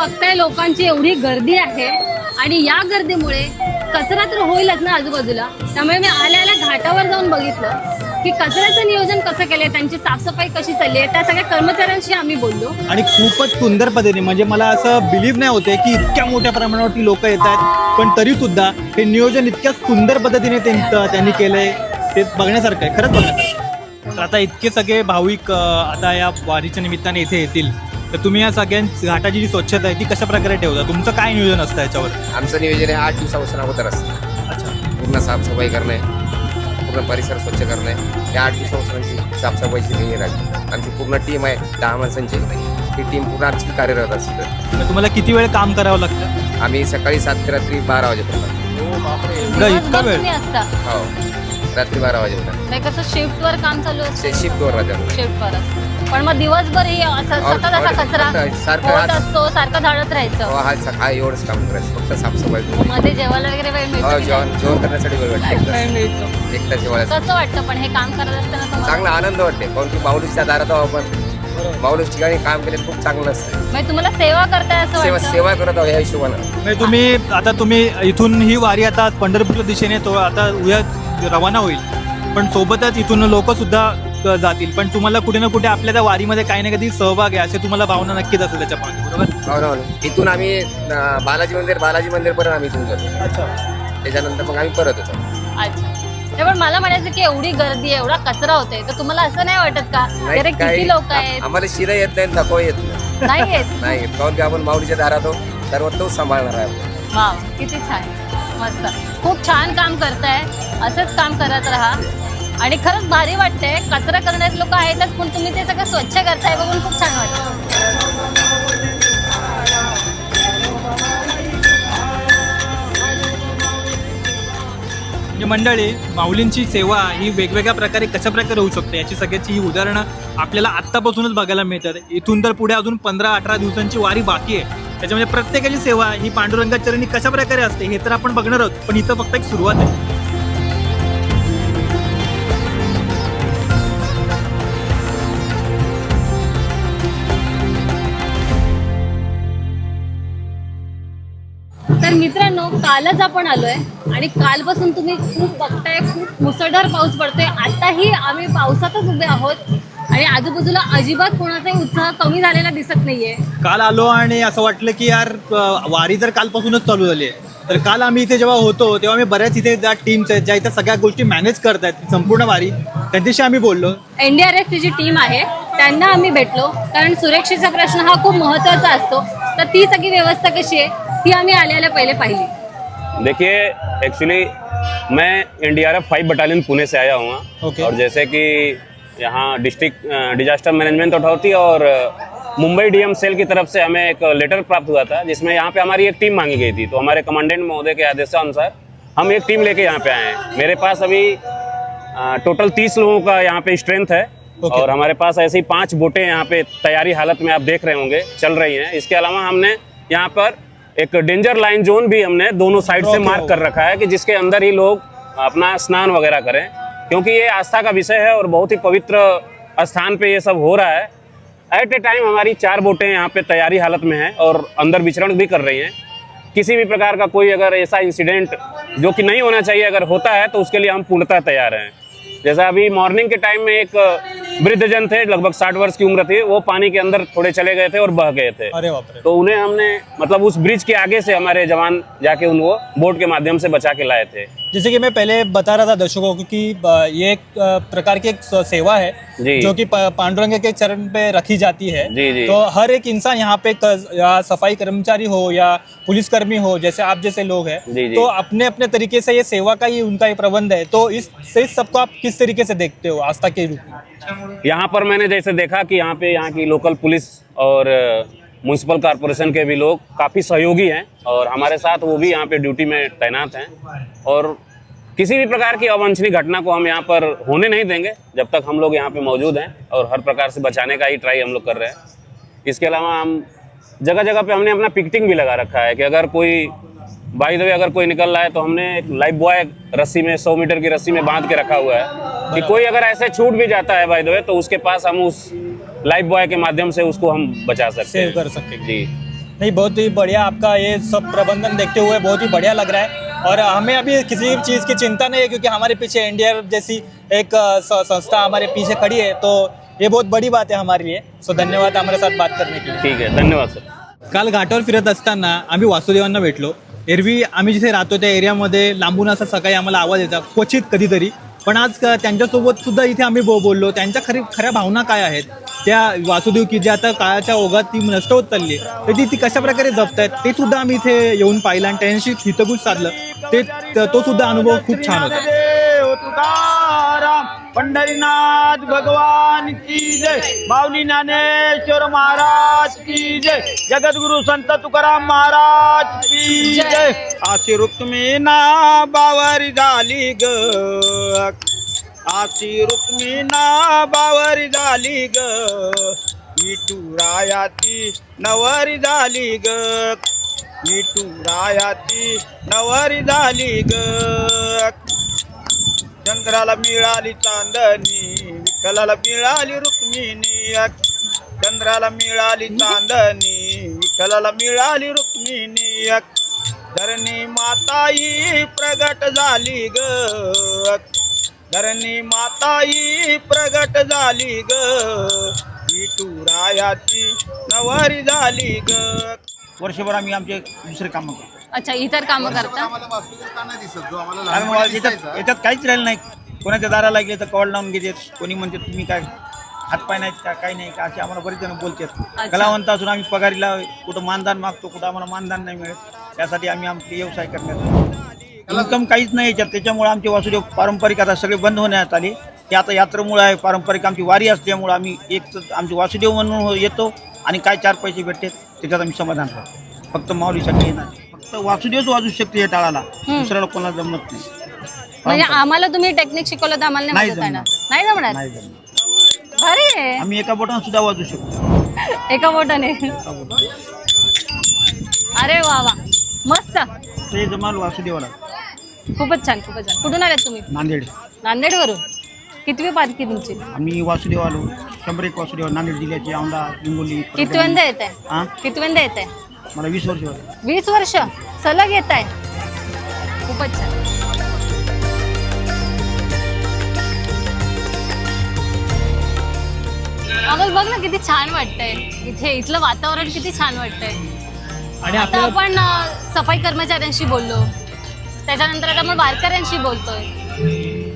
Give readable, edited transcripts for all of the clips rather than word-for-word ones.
बघताय लोकांची एवढी गर्दी आहे आणि या गर्दीमुळे कचरा तर होईलच ना आजूबाजूला. त्यामुळे मी आल्या घाटावर जाऊन बघितलं की कचऱ्याचं नियोजन कसं केलंय, त्यांची साफसफाई कशी चालली आहे, त्या सगळ्या कर्मचाऱ्यांशी आम्ही बोललो. आणि खूपच सुंदर पद्धतीने, म्हणजे मला असं बिलीव्ह नाही होते की इतक्या मोठ्या प्रमाणावरती लोक येत आहेत, पण तरी सुद्धा हे नियोजन इतक्या सुंदर पद्धतीने त्यांनी केलंय, ते बघण्यासारखं आहे, खरंच बघण्यासारखं. तर आता इतके सगळे भाविक आता या वारीच्या निमित्ताने इथे येतील, तर तुम्ही या सगळ्या घाटाची जी स्वच्छता आहे ती कशा प्रकारे ठेवता? तुमचं काय नियोजन असतं याच्यावर? आमचं नियोजन आहे 8 दिवसापासून अगोदर असतं. अच्छा, पूर्ण साफसफाई करणे, पूर्ण परिसर स्वच्छ करणे, या 8 दिवसापासून साफसफाईची हे राहते. आमची पूर्ण टीम आहे 10 माणसांची. ती टीम पूर्ण आमची कार्यरत असते. तर तुम्हाला किती वेळ काम करावं लागतं? आम्ही सकाळी 7 ते रात्री 12 वाजेपर्यंत. इतका दिवसभर वेळ? तुम्ही असता हो, रात्री 12 वाजेपर्यंत. नाही कसं शिफ्ट वर काम चालू असतं? शिफ्टवर राहते. शिफ्ट वर असतं. पण मग दिवसभर हे असं सतत असा कचरा सारखं होत आज- असतो, सारखं झाडत राहायचं. हा एवढंच काम करायचं, फक्त साफसफाई. मध्ये जेवायला वगैरे वेळ हो, मिळतो? जेवण करण्यासाठी वेळ वाटते. एकदा जेवायला कसं वाटतं पण हे काम करत असताना तुम्हाला? चांगला आनंद वाटते, कारण की माऊलीच्या दारात आहो आपण. माऊलीच्या ठिकाणी काम केले खूप चांगलं असतं. म्हणजे तुम्हाला सेवा करताय असं वाटतं? सेवा करत आहो या हिशोबानं. म्हणजे तुम्ही इथून ही वारी आता पंढरपूरच्या दिशेने तो आता उद्या रवाना होईल, पण सोबतच इथून लोक सुद्धा जातील, पण तुम्हाला कुठे ना कुठे आपल्या त्या वारीमध्ये काही ना काही सहभाग आहे असे तुम्हाला भावना नक्कीच असेल त्याच्या मागे, बरोबर? हो. इथून आम्ही बालाजी मंदिर पर्यंत आम्ही इथून जातो. अच्छा. त्याच्यानंतर मग आम्ही परत येतो. अच्छा. नाही, पण मला म्हणायचं की एवढी गर्दी आहे, एवढा कचरा होतोय, तर तुम्हाला असं नाही वाटत का अरे किती लोक आहेत? आम्हाला शिरा येत नाही, थकवा येत नाही. नाही येत? नाही येत, कारण की आपण माऊलीच्या दारात आहो, सर्व तोच सांभाळणार आहे आपण. वाव, किती छान, मस्त, खूप छान काम करताय. असंच काम करत राहा. आणि खरंच भारी वाटतंय. कचरा करण्याचे लोक आहेतच, पण तुम्ही ते सगळं स्वच्छ करताय बघून खूप छान वाटतं. म्हणजे मंडळी, माऊलींची सेवा ही वेगवेगळ्या प्रकारे कशा प्रकारे होऊ शकते याची सगळ्याची ही उदाहरणं आपल्याला आत्तापासूनच बघायला मिळतात. इथून तर पुढे अजून 15-18 दिवसांची वारी बाकी आहे. त्याच्यामध्ये प्रत्येकाची सेवा ही पांडुरंगाच्या चरणी कशा प्रकारे असते हे तर आपण बघणार आहोत, पण इथं फक्त एक सुरुवात आहे. तर मित्रांनो, कालच आपण आलोय आणि कालपासून तुम्ही खूप बघताय, खूप मुसळधार पाऊस पडतोय. आताही आम्ही पावसातच उभे आहोत आणि आजूबाजूला अजिबात कोणाचाही उत्साह कमी झालेला दिसत नाहीये. काल आलो आणि असं वाटलं की यार वारी तर कालपासूनच चालू झाली आहे. तर काल आम्ही इथे जेव्हा होतो तेव्हा आम्ही बऱ्याच इथे ज्या टीम्स आहेत ज्या इथे सगळ्या गोष्टी मॅनेज करतायत संपूर्ण वारी, त्यांच्याशी आम्ही बोललो. NDRFची जी टीम आहे त्यांना आम्ही भेटलो, कारण सुरक्षेचा प्रश्न हा खूप महत्त्वाचा असतो. तर ती सगळी व्यवस्था कशी आहे ती आम्ही आल्याला पहिले पाहिली. देखिए, एक्चुअली मैं NDRF 5 बटालियन पुणे से आया हूँ. Okay. और जैसे कि यहाँ डिस्ट्रिक्ट डिजास्टर मैनेजमेंट अथॉरिटी और मुंबई DM सेल की तरफ से हमें एक लेटर प्राप्त हुआ था, जिसमें यहाँ पे हमारी एक टीम मांगी गई थी. तो हमारे कमांडेंट महोदय के आदेशानुसार हम एक टीम लेके यहाँ पे आए हैं. मेरे पास अभी टोटल 30 लोगों का यहाँ पे स्ट्रेंथ है. Okay. और हमारे पास ऐसी 5 बोटें यहाँ पे तैयारी हालत में आप देख रहे होंगे चल रही हैं. इसके अलावा हमने यहाँ पर एक डेंजर लाइन जोन भी हमने दोनों साइड से मार्क कर रखा है कि जिसके अंदर ही लोग अपना स्नान वगैरह करें, क्योंकि ये आस्था का विषय है और बहुत ही पवित्र स्थान पे ये सब हो रहा है. एट ए टाइम हमारी 4 बोटें यहाँ पे तैयारी हालत में हैं और अंदर विचरण भी कर रही हैं. किसी भी प्रकार का कोई अगर ऐसा इंसिडेंट जो कि नहीं होना चाहिए अगर होता है तो उसके लिए हम पूर्णतः तैयार हैं. जैसा अभी मॉर्निंग के टाइम में एक वृद्धजन थे, लगभग 60 वर्ष की उम्र थी, वो पानी के अंदर थोड़े चले गए थे और बह गए थे. अरे बाप रे. तो उन्हें हमने मतलब उस ब्रिज के आगे से हमारे जवान जाके उनको बोट के माध्यम से बचा के लाए थे. जैसे कि मैं पहले बता रहा था दर्शकों को कि ये एक प्रकार की एक सेवा है जी. जो कि पांडुरंग के चरण पे रखी जाती है. जी, जी. तो हर एक इंसान यहाँ पे या सफाई कर्मचारी हो या पुलिसकर्मी हो, जैसे आप जैसे लोग हैं, जी, जी. तो अपने अपने तरीके से ये सेवा का ही उनका ये प्रबंध है. तो इस सबको आप किस तरीके से देखते हो आस्था के रूप में? यहाँ पर मैंने जैसे देखा कि यहाँ पे यहाँ की लोकल पुलिस और म्यूनसिपल कॉरपोरेशन के भी लोग काफ़ी सहयोगी हैं और हमारे साथ वो भी यहाँ पे ड्यूटी में तैनात हैं. और किसी भी प्रकार की अवांछनीय घटना को हम यहाँ पर होने नहीं देंगे जब तक हम लोग यहाँ पे मौजूद हैं, और हर प्रकार से बचाने का ही ट्राई हम लोग कर रहे हैं. इसके अलावा हम जगह जगह पे हमने अपना पिकेटिंग भी लगा रखा है कि अगर कोई बाय द वे अगर कोई निकल रहा है तो हमने एक लाइफ बॉय रस्सी में 100 मीटर की रस्सी में बांध के रखा हुआ है कि कोई अगर ऐसे छूट भी जाता है बाय द वे तो उसके पास हम उस लाइफ बॉय के माध्यम से उसको हम बचा सकते सेव हैं. कर सकते हैं. जी. नहीं, बहुत ही बढ़िया आपका ये सब प्रबंधन देखते हुए बहुत ही बढ़िया लग रहा है। और हमें अभी किसी चीज़ की चिंता नहीं है, क्योंकि हमारे पीछे एनडीआरएफ जैसी एक संस्था हमारे पीछे खड़ी है, तो ये बहुत बड़ी बात है हमारे लिए। सो धन्यवाद हमारे साथ बात करने के लिए। ठीक है, धन्यवाद सर। काल घाटावर फिरत असताना आम्ही वासुदेवांना भेटलो। एरवी आम्ही जिथे राहतो त्या एरियामध्ये लांबून असा सकाळी आम्हाला आवाज यायचा क्वचित कधीतरी, पण आज त्यांच्यासोबत सुद्धा इथे आम्ही बोललो। त्यांच्या खऱ्या भावना काय आहेत, त्या वासुदेव की जे आता काळाच्या ओघात ती नष्ट होत चालली आहे, तर ती कशा प्रकारे जपतायत ते सुद्धा आम्ही इथे येऊन पाहिलं आणि त्यांच्याशी हितगुज साधलं। तो सुद्धा अनुभव खूप छान होता। तुकाराम पंढरीनाथ भगवान की जय, माऊली ज्ञानेश्वर महाराज की जय, जगद्गुरु संत तुकाराम महाराज की जय। अशी रुक्मिणा बावारी झाली ग, अशी रुक्मिणा बावारी झाली ग, विठुरायाची नवरी झाली ग, विठुरायाची नवरी झाली ग। चंद्राला मिळाली चांदणी, विठ्ठलाला मिळाली रुक्मिणी, चंद्राला मिळाली चांदणी, विठ्ठलाला मिळाली रुक्मिणी, धरणी माताई प्रगट झाली ग, धरणी माताई प्रगट झाली ग, विठुरायाची नवरी झाली ग। वर्षभर आम्ही आमचे दुसरे कामं करतो। अच्छा, इतर कामं करता? कारण याच्यात काहीच राहिलं नाही। कोणाच्या दाराला गेले तर कॉल लावून घेतात, कोणी म्हणते तुम्ही काय हातपाय नाहीत का, काही नाही का, असे आम्हाला बरेच जण बोलतात। कलावंत असून आम्ही पगारीला कुठं मानधन मागतो, कुठं आम्हाला मानधन नाही मिळत। त्यासाठी आम्ही आमचे व्यवसाय करण्यात इन्कम काहीच नाही याच्यात। त्याच्यामुळे आमचे वासुदेव पारंपरिक आता सगळे बंद होण्यात आले। ते आता यात्रेमुळे आहे, पारंपरिक आमची वारी असल्यामुळे आम्ही एक आमचे वासुदेव म्हणून येतो आणि काय 4 पैसे भेटतात त्याच्यात आम्ही समाधान करतो। फक्त माऊलीसाठी येणार, फक्त वासुदेवच वाजू शकते या टाळाला, दुसऱ्याला कोणाला जमत नाही। म्हणजे आम्हाला तुम्ही टेक्निक शिकवलं तर आम्हाला नाही वाजवता येणार? नाही जमणार? नाही जमणार। भारी आहे। आम्ही एका बोटाने सुद्धा वाजू शकतो, एका बोटाने? अरे वा वा, मस्त, ते जमाल वासुदेवाला। खूपच छान, खूपच छान। कुठून आलात तुम्ही? नांदेड। नांदेड वरून? कितवी पालखी तुमची? आम्ही वासुदेव आलो, 101 वासुदेव, नांदेड जिल्ह्याचे औंढा, हिंगोली। कितव्यांदा येत आहे? हा, कितव्यांदा येत आहे? मला 20 वर्ष झाली। 20 वर्ष सलग येत आहे, खूपच छान। अगं बघ ना किती छान वाटतंय इथे, इथलं वातावरण किती छान वाटतंय। आणि आता आपल्या आपण सफाई कर्मचाऱ्यांशी बोललो, त्याच्यानंतर आता आपण वारकऱ्यांशी बोलतोय।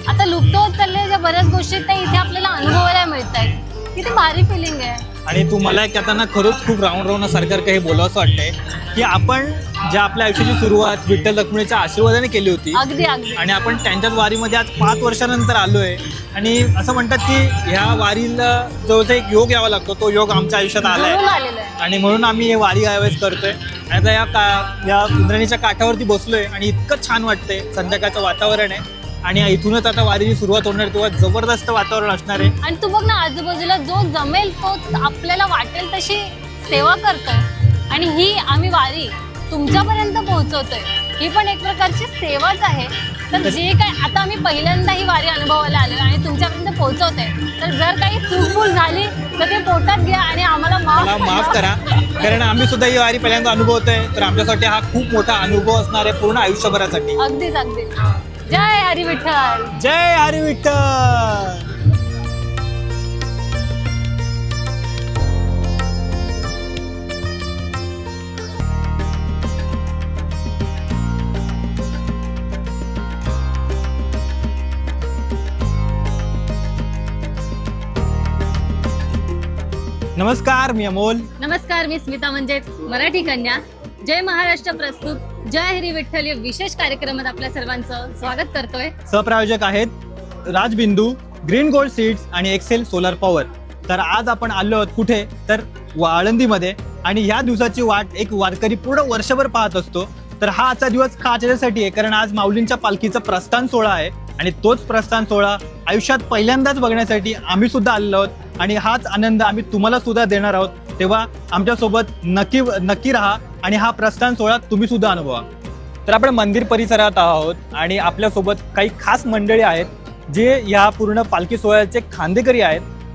आता लुप्त होत चालले ज्या बऱ्याच गोष्टी त्या इथे आपल्याला अनुभवायला मिळत आहेत। किती भारी फिलिंग आहे। आणि तुम्हाला एक आता ना खरंच खूप राहून सारखं हे बोलावंसं वाटतंय की आपण ज्या आपल्या आयुष्याची सुरुवात विठ्ठल रखुमाईच्या आशीर्वादाने केली होती, अगदी अगदी। आणि आपण त्यांच्याच वारीमध्ये आज 5 वर्षानंतर आलोय। आणि असं म्हणतात की ह्या वारीला जो एक योग यावा लागतो, तो योग आमच्या आयुष्यात आलाय, जुळून आलेलं आहे। आणि म्हणून आम्ही हे वारी यावेळेस करतोय। आणि आता या इंद्राणीच्या काठावरती बसलोय आणि इतकं छान वाटतंय, संध्याकाळचं वातावरण आहे, आणि इथूनच आता वारीची सुरुवात होणार, तेव्हा जबरदस्त वातावरण असणार आहे। आणि तू बघ ना, आजूबाजूला जो जमेल तो आपल्याला वाटेल तशी सेवा करतोय, आणि ही आम्ही वारी तुमच्यापर्यंत पोहोचवतोय, ही पण एक प्रकारची सेवाच आहे। तर जे काय आता आम्ही पहिल्यांदा ही वारी अनुभवायला आलो आणि तुमच्यापर्यंत पोहोचवतोय, तर जर काही चूकभूल झाली तर ते पोटात घ्या आणि आम्हाला माफ करा, कारण आम्ही सुद्धा ही वारी पहिल्यांदा अनुभवतोय, तर आमच्यासाठी हा खूप मोठा अनुभव असणार आहे पूर्ण आयुष्यभरासाठी। अगदीच अगदीच। जय हरी विठ्ठल, जय हरी विठ्ठल। नमस्कार, मी अमोल। नमस्कार, मी स्मिता, म्हणजेच मराठी कन्या। जय महाराष्ट्र प्रस्तुत जय हरी विठ्ठल या विशेष कार्यक्रमात आपल्या सर्वांचं स्वागत करतोय। सहप्रायोजक आहेत राजबिंदू, ग्रीन गोल्ड सीड्स आणि एक्सेल सोलर पॉवर। तर आज आपण आलो आहोत कुठे, तर आळंदीमध्ये, आणि ह्या दिवसाची वाट एक वारकरी पूर्ण वर्षभर पाहत असतो। तर हा आजचा दिवस का आचरण्यासाठी आहे, कारण आज माऊलींच्या पालखीचा प्रस्थान सोहळा आहे, आणि तोच प्रस्थान सोहळा आयुष्यात पहिल्यांदाच बघण्यासाठी आम्ही सुद्धा आलेलो आहोत, आणि हाच आनंद आम्ही तुम्हाला सुद्धा देणार आहोत। तेव्हा आमच्यासोबत नक्की राहा आणि हा प्रस्थान सोहळा तुम्ही सुद्धा अनुभवा। तर आपण मंदिर परिसरात आहोत, आणि आपल्यासोबत काही खास मंडळी आहेत जे या पूर्ण पालखी सोहळ्याचे खांदेकरी आहेत।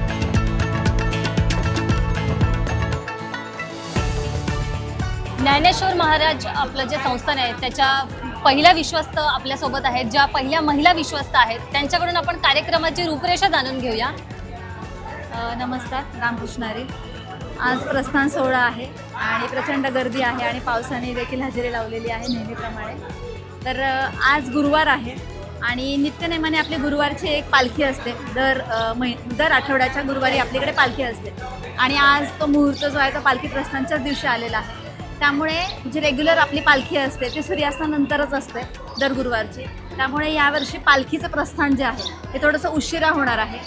ज्ञानेश्वर महाराज आपलं जे संस्थान आहे त्याच्या पहिल्या विश्वस्त आपल्यासोबत आहेत, ज्या पहिल्या महिला विश्वस्त आहेत, त्यांच्याकडून आपण कार्यक्रमाची रूपरेषा जाणून घेऊया. नमस्कार, रामकृष्ण हरी. आज प्रस्थान सोहळा आहे आणि प्रचंड गर्दी आहे आणि पावसाने देखील हजेरी लावलेली आहे नेहमीप्रमाणे. तर आज गुरुवार आहे आणि नित्यनेमाने आपली गुरुवारची एक पालखी असते. दर आठवड्याच्या गुरुवारी आपल्याकडे पालखी असते आणि आज तो मुहूर्त जो आहे तो पालखी प्रस्थानच्याच दिवशी आलेला आहे. त्यामुळे जी रेग्युलर आपली पालखी असते ती सूर्यास्तानंतरच असते दर गुरुवारची. त्यामुळे यावर्षी पालखीचं प्रस्थान जे आहे ते थोडंसं उशिरा होणार आहे.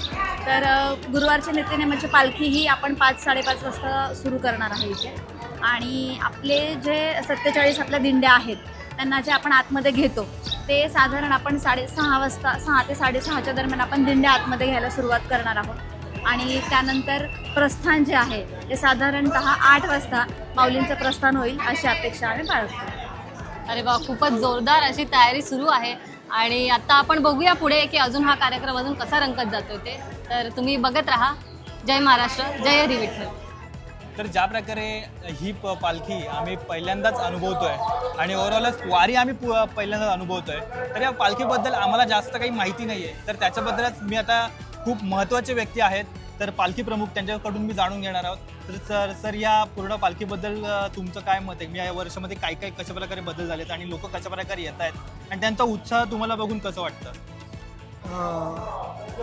तर गुरुवारच्या नित्यनेमाची पालखी ही आपण 5-5:30 वाजता सुरू करणार आहे इथे. आणि आपले जे 47 आपल्या दिंड्या आहेत त्यांना जे आपण आतमध्ये घेतो ते साधारण आपण 6:30 वाजता, 6 ते 6:30च्या दरम्यान आपण दिंड्या आतमध्ये घ्यायला सुरुवात करणार आहोत. आणि त्यानंतर प्रस्थान जे आहे ते साधारणतः 8 वाजता माऊलींचं प्रस्थान होईल अशी अपेक्षा आम्ही बाळगतो. अरे वा, खूपच जोरदार अशी तयारी सुरू आहे. आणि आता आपण बघूया पुढे की अजून हा कार्यक्रम अजून कसा रंगत जातो ते. तर तुम्ही बघत राहा. जय महाराष्ट्र, जय हरी विठ्ठल. तर ज्या प्रकारे ही पालखी आम्ही पहिल्यांदाच अनुभवतोय आणि ओव्हरऑलच वारी आम्ही पहिल्यांदाच अनुभवतोय, तर या पालखीबद्दल आम्हाला जास्त काही माहिती नाही आहे. तर त्याच्याबद्दलच मी आता खूप महत्त्वाचे व्यक्ती आहेत, तर पालखी प्रमुख त्यांच्याकडून मी जाणून घेणार आहोत. तर सर या पूर्ण पालखीबद्दल तुमचं काय मत आहे? मी या वर्षामध्ये काय काय कशा प्रकारे बदल झालेत आणि लोक कशा प्रकारे येत आहेत आणि त्यांचा उत्साह तुम्हाला बघून कसं वाटतं?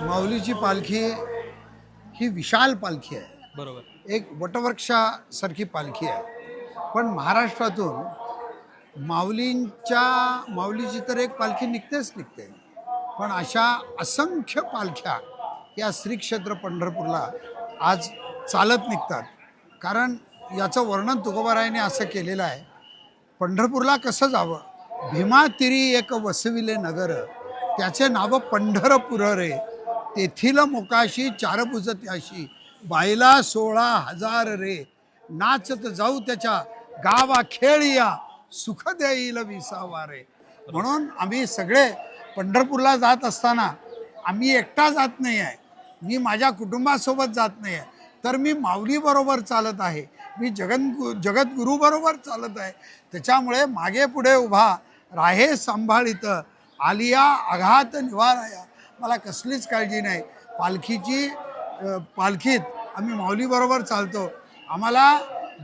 माऊलीची पालखी ही विशाल पालखी आहे. बरोबर. एक वटवृक्षासारखी पालखी आहे. पण महाराष्ट्रातून माऊलीची तर एक पालखी निघतेच निघते, पण अशा असंख्य पालख्या या श्री क्षेत्र पंढरपूरला आज चालत निघतात. कारण याचं वर्णन तुकोबारायाने असं केलेलं आहे, पंढरपूरला कसं जावं, भीमा तिरी एक वसविले नगर, त्याचे नाव पंढरपूर रे, तेथील मोकाशी चारभुज त्याशी, बायला 16,000 रे, नाचत जाऊ त्याच्या गावा खेळिया, सुख देईल विसावा रे. म्हणून आम्ही सगळे पंढरपूरला जात असताना आम्ही एकटा जात नाही आहे, मी माझ्या कुटुंबासोबत जात नाही आहे, तर मी माऊलीबरोबर चालत आहे, मी जगद्गुरूबरोबर चालत आहे. त्याच्यामुळे मागे पुढे उभा राहे सांभाळित, आलिया आघात निवाराया, मला कसलीच काळजी नाही. पालखीत आम्ही माऊलीबरोबर चालतो. आम्हाला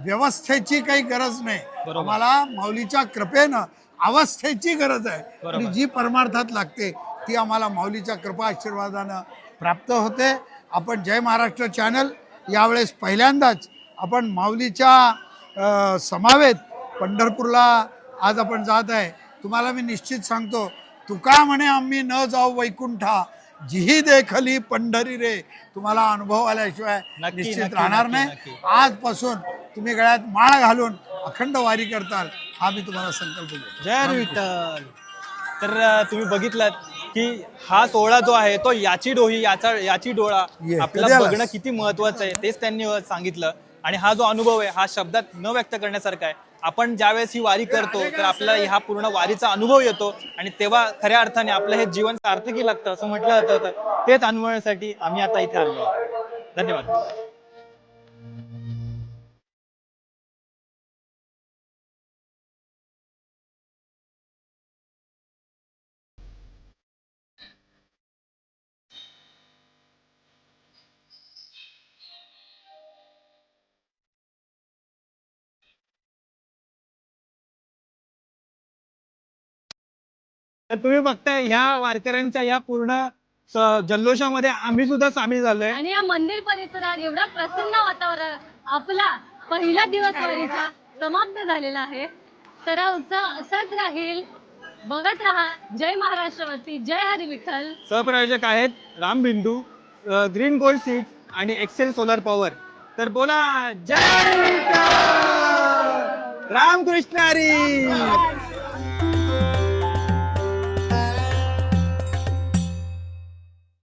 व्यवस्थेची काही गरज नाही, आम्हाला माऊलीच्या कृपेनं अवस्थेची गरज आहे. आणि जी परमार्थात लागते ती आम्हाला माऊलीच्या कृपा आशीर्वादानं प्राप्त होते. आपण जय महाराष्ट्र चॅनल यावेळेस पहिल्यांदाच आपण माऊलीच्या समवेत पंढरपूरला आज आपण जात आहे. तुम्हाला मी निश्चित सांगतो, तुका म्हणे आम्ही न जाऊ वैकुंठा, जिही देखली पंढरी रे, तुम्हाला अनुभव आल्याशिवाय निश्चित राहणार नाही. आजपासून तुम्ही गळ्यात माळ घालून अखंड वारी करताल हा मी तुम्हाला संकल्प देतो. जय हरी विठ्ठल. तर तुम्ही बघितलात की हा सोहळा जो आहे तो याची डोळा आपल्याला बघणं किती महत्वाचं आहे तेच त्यांनी सांगितलं. आणि हा जो अनुभव आहे हा शब्दात न व्यक्त करण्यासारखा आहे. आपण ज्यावेळेस ही वारी करतो तर आपल्याला ह्या पूर्ण वारीचा अनुभव येतो आणि तेव्हा खऱ्या अर्थाने आपलं हे जीवन सार्थकी लागतं असं म्हटलं जातं. तेच अनुभवण्यासाठी आम्ही आता इथे आलो. धन्यवाद. तर तुम्ही बघताय ह्या वारकऱ्यांच्या या पूर्ण जल्लोषामध्ये आम्ही सुद्धा सामील झालोय. आणि या मंदिर परिसरात एवढा प्रसन्न वातावरण, आपला पहिला दिवस वारीचा समाप्त झालेला आहे. तर हा उत्साह असाच राहील. बघत राहा जय महाराष्ट्रवरती. जय हरी विठ्ठल. सहप्रायोजक आहेत रामबिंदू, ग्रीन गोल्ड सीड्स आणि एक्सेल सोलर पॉवर. तर बोला जय विठ्ठल, रामकृष्ण हरी.